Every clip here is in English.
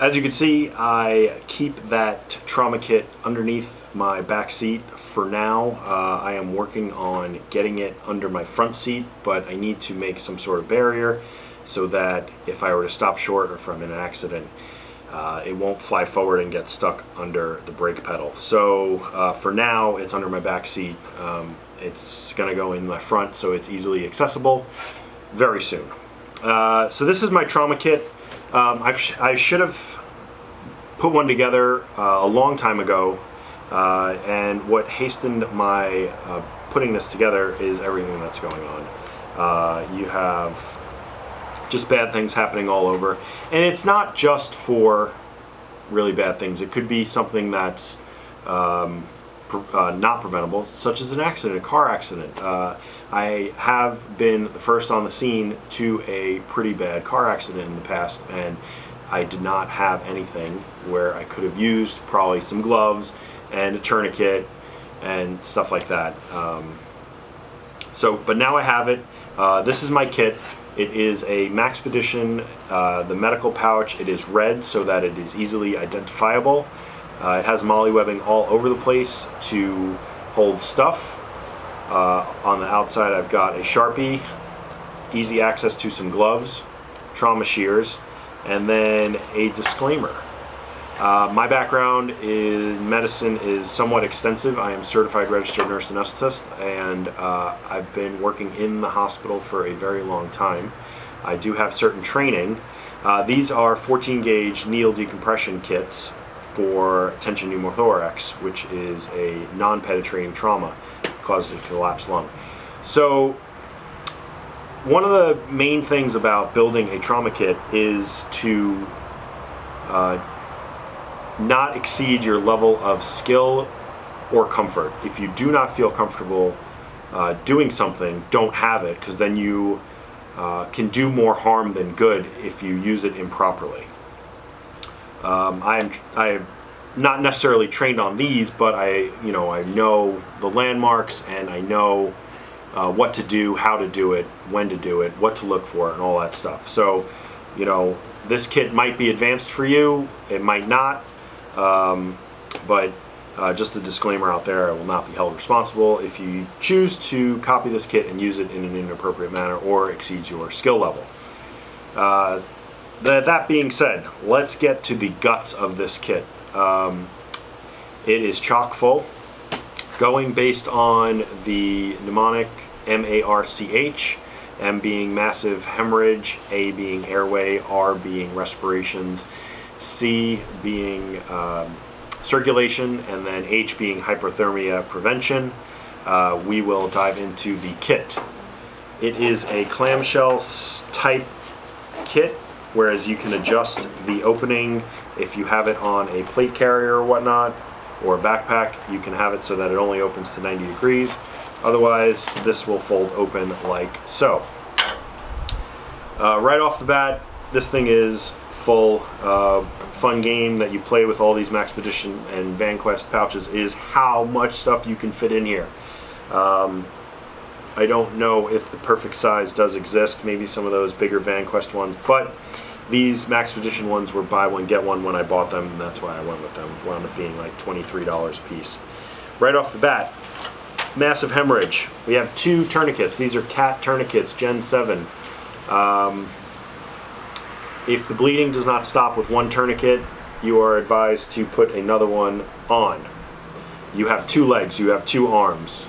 as you can see, I keep that trauma kit underneath my back seat for now. I am working on getting it under my front seat, but I need to make some sort of barrier so that if I were to stop short or if I'm in an accident, it won't fly forward and get stuck under the brake pedal. So for now, it's under my back seat. It's gonna go in my front so it's easily accessible very soon. So this is my trauma kit. I should have put one together a long time ago, and what hastened my putting this together is everything that's going on. You have just bad things happening all over, and it's not just for really bad things. It could be something that's not preventable, such as an accident, a car accident. I have been the first on the scene to a pretty bad car accident in the past, and I did not have anything where I could have used probably some gloves and a tourniquet and stuff like that. But now I have it. This is my kit. It is a Maxpedition, the medical pouch. It is red so that it is easily identifiable. It has MOLLE webbing all over the place to hold stuff. On the outside I've got a Sharpie, easy access to some gloves, trauma shears, and then a disclaimer. My background in medicine is somewhat extensive. I am certified registered nurse anesthetist, and I've been working in the hospital for a very long time. I do have certain training. These are 14 gauge needle decompression kits for tension pneumothorax, which is a non-penetrating trauma, causes a collapsed lung. So one of the main things about building a trauma kit is to not exceed your level of skill or comfort. If you do not feel comfortable doing something, don't have it, because then you can do more harm than good if you use it improperly. I am not necessarily trained on these, but I know the landmarks, and I know what to do, how to do it, when to do it, what to look for, and all that stuff. So, this kit might be advanced for you, it might not, but just a disclaimer out there, I will not be held responsible if you choose to copy this kit and use it in an inappropriate manner or exceeds your skill level. That being said, let's get to the guts of this kit. It is chock full, going based on the mnemonic MARCH, M being massive hemorrhage, A being airway, R being respirations, C being circulation, and then H being hypothermia prevention. We will dive into the kit. It is a clamshell type kit, whereas you can adjust the opening if you have it on a plate carrier or whatnot, or a backpack. You can have it so that it only opens to 90 degrees. Otherwise, this will fold open like so. Right off the bat, this thing is full. Fun game that you play with all these Maxpedition and VanQuest pouches is how much stuff you can fit in here. I don't know if the perfect size does exist, maybe some of those bigger VanQuest ones, but these Maxpedition ones were buy one, get one when I bought them, and that's why I went with them. Wound up being like $23 a piece. Right off the bat, massive hemorrhage. We have 2 tourniquets. These are CAT tourniquets, Gen 7. If the bleeding does not stop with one tourniquet, you are advised to put another one on. You have 2 legs, you have 2 arms.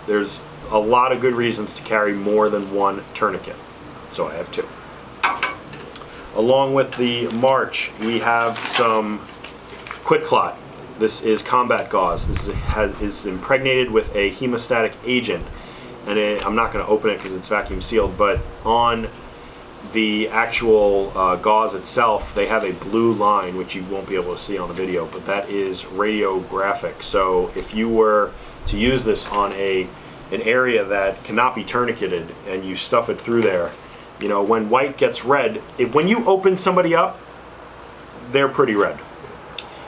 There's a lot of good reasons to carry more than one tourniquet. So I have 2. Along with the March, we have some Quick Clot. This is combat gauze. This is impregnated with a hemostatic agent, and I'm not going to open it because it's vacuum sealed, but on the actual gauze itself, they have a blue line, which you won't be able to see on the video, but that is radiographic. So if you were to use this on an area that cannot be tourniqueted and you stuff it through there, when white gets red, when you open somebody up, they're pretty red.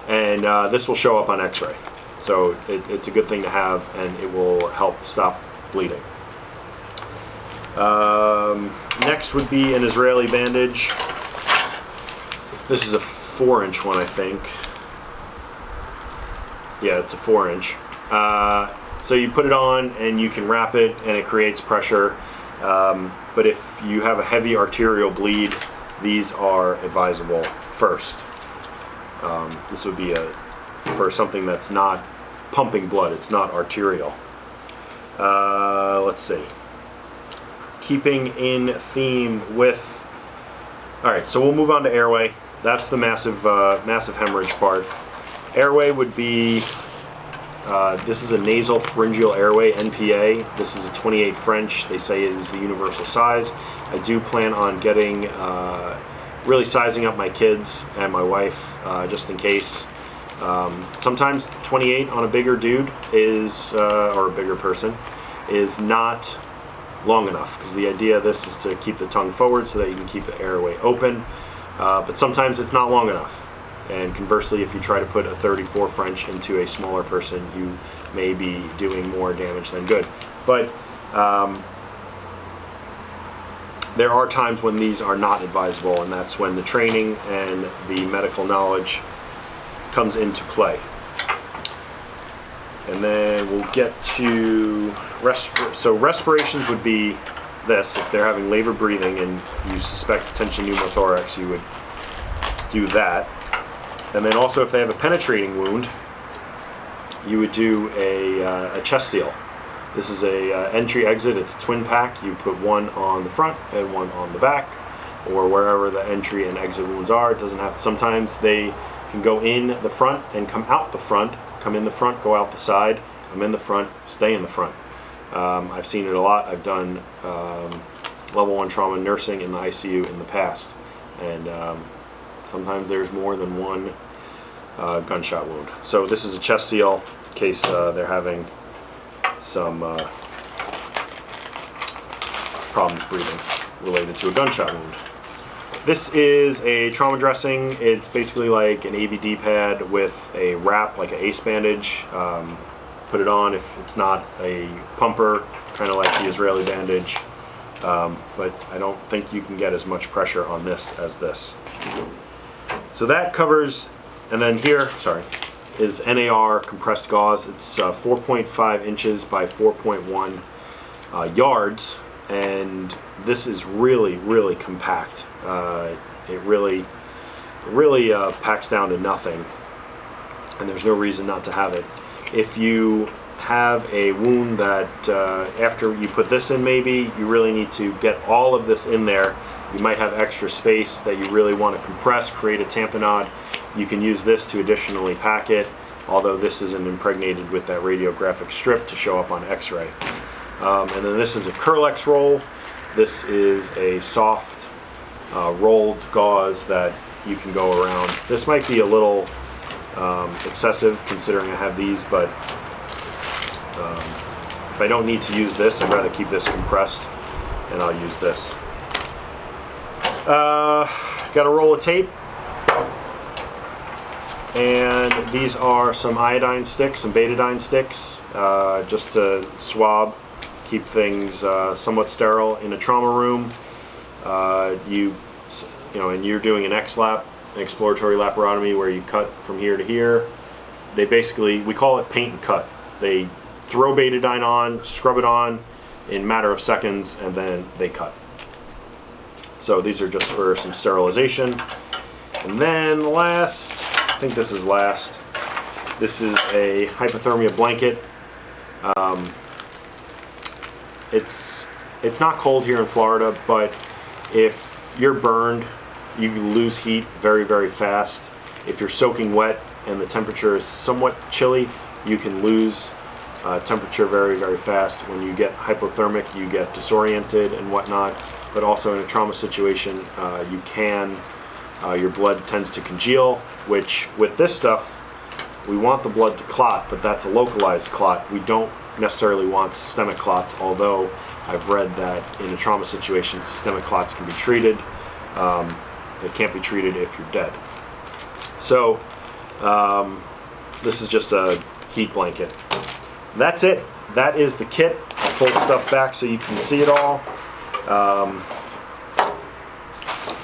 And this will show up on x-ray. So it's a good thing to have, and it will help stop bleeding. Next would be an Israeli bandage. This is a 4-inch one, I think. Yeah, it's a 4-inch. So you put it on and you can wrap it and it creates pressure. But if you have a heavy arterial bleed, these are advisable first. This would be for something that's not pumping blood, it's not arterial. Let's see. Keeping in theme with, all right, so we'll move on to airway. That's the massive hemorrhage part. Airway would be, this is a nasal pharyngeal airway, NPA. This is a 28 French. They say it is the universal size. I do plan on getting, really sizing up my kids and my wife, just in case. Sometimes 28 on a bigger dude is, or a bigger person, is not long enough, because the idea of this is to keep the tongue forward so that you can keep the airway open. But sometimes it's not long enough. And conversely, if you try to put a 34 French into a smaller person, you may be doing more damage than good. But there are times when these are not advisable, and that's when the training and the medical knowledge comes into play. And then we'll get to so respirations would be this. If they're having labored breathing and you suspect tension pneumothorax, you would do that. And then also if they have a penetrating wound, you would do a chest seal. This is a entry-exit. It's a twin pack. You put one on the front and one on the back, or wherever the entry and exit wounds are. It doesn't have to, sometimes they can go in the front and come out the front, come in the front, go out the side, come in the front, stay in the front. I've seen it a lot. I've done level 1 trauma nursing in the ICU in the past, and sometimes there's more than one gunshot wound. So this is a chest seal in case they're having some problems breathing related to a gunshot wound. This is a trauma dressing. It's basically like an ABD pad with a wrap, like an ACE bandage. Put it on if it's not a pumper, kind of like the Israeli bandage. But I don't think you can get as much pressure on this as this. So that covers, and then here, sorry, is NAR compressed gauze. It's 4.5 inches by 4.1 yards, and this is really, really compact. It really packs down to nothing, and there's no reason not to have it. If you have a wound that after you put this in, maybe you really need to get all of this in there. You might have extra space that you really want to compress, create a tamponade. You can use this to additionally pack it, although this isn't impregnated with that radiographic strip to show up on x-ray. And then this is a Curlex roll. This is a soft rolled gauze that you can go around. This might be a little excessive considering I have these, but if I don't need to use this, I'd rather keep this compressed, and I'll use this. Got a roll of tape, and these are some iodine sticks, some betadine sticks, just to swab, keep things somewhat sterile in a trauma room. You know, and you're doing an X-lap, an exploratory laparotomy, where you cut from here to here. They basically, we call it paint and cut. They throw betadine on, scrub it on in a matter of seconds, and then they cut. So these are just for some sterilization. And then last, I think this is last, this is a hypothermia blanket. It's not cold here in Florida, but if you're burned, you lose heat very, very fast. If you're soaking wet and the temperature is somewhat chilly, you can lose temperature very, very fast. When you get hypothermic, you get disoriented and whatnot. But also in a trauma situation, you can, your blood tends to congeal, which with this stuff, we want the blood to clot, but that's a localized clot. We don't necessarily want systemic clots, although I've read that in a trauma situation, systemic clots can be treated. They can't be treated if you're dead. So this is just a heat blanket. That's it. That is the kit. I'll fold stuff back so you can see it all.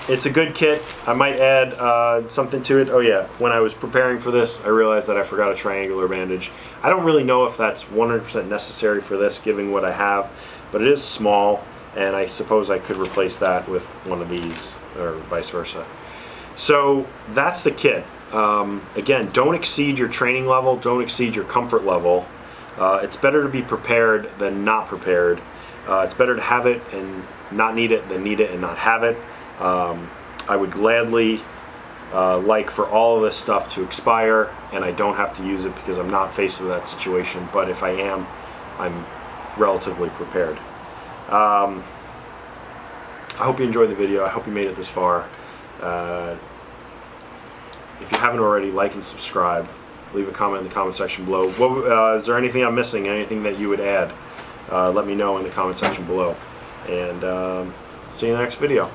it's a good kit. I might add something to it. Oh yeah, when I was preparing for this, I realized that I forgot a triangular bandage. I don't really know if that's 100% necessary for this, given what I have, but it is small, and I suppose I could replace that with one of these, or vice versa. So that's the kit. Again, don't exceed your training level, don't exceed your comfort level. It's better to be prepared than not prepared. It's better to have it and not need it than need it and not have it. I would gladly like for all of this stuff to expire and I don't have to use it because I'm not faced with that situation, but if I am, I'm relatively prepared. I hope you enjoyed the video. I hope you made it this far. If you haven't already, like and subscribe. Leave a comment in the comment section below. Is there anything I'm missing? Anything that you would add? Let me know in the comment section below. And see you in the next video.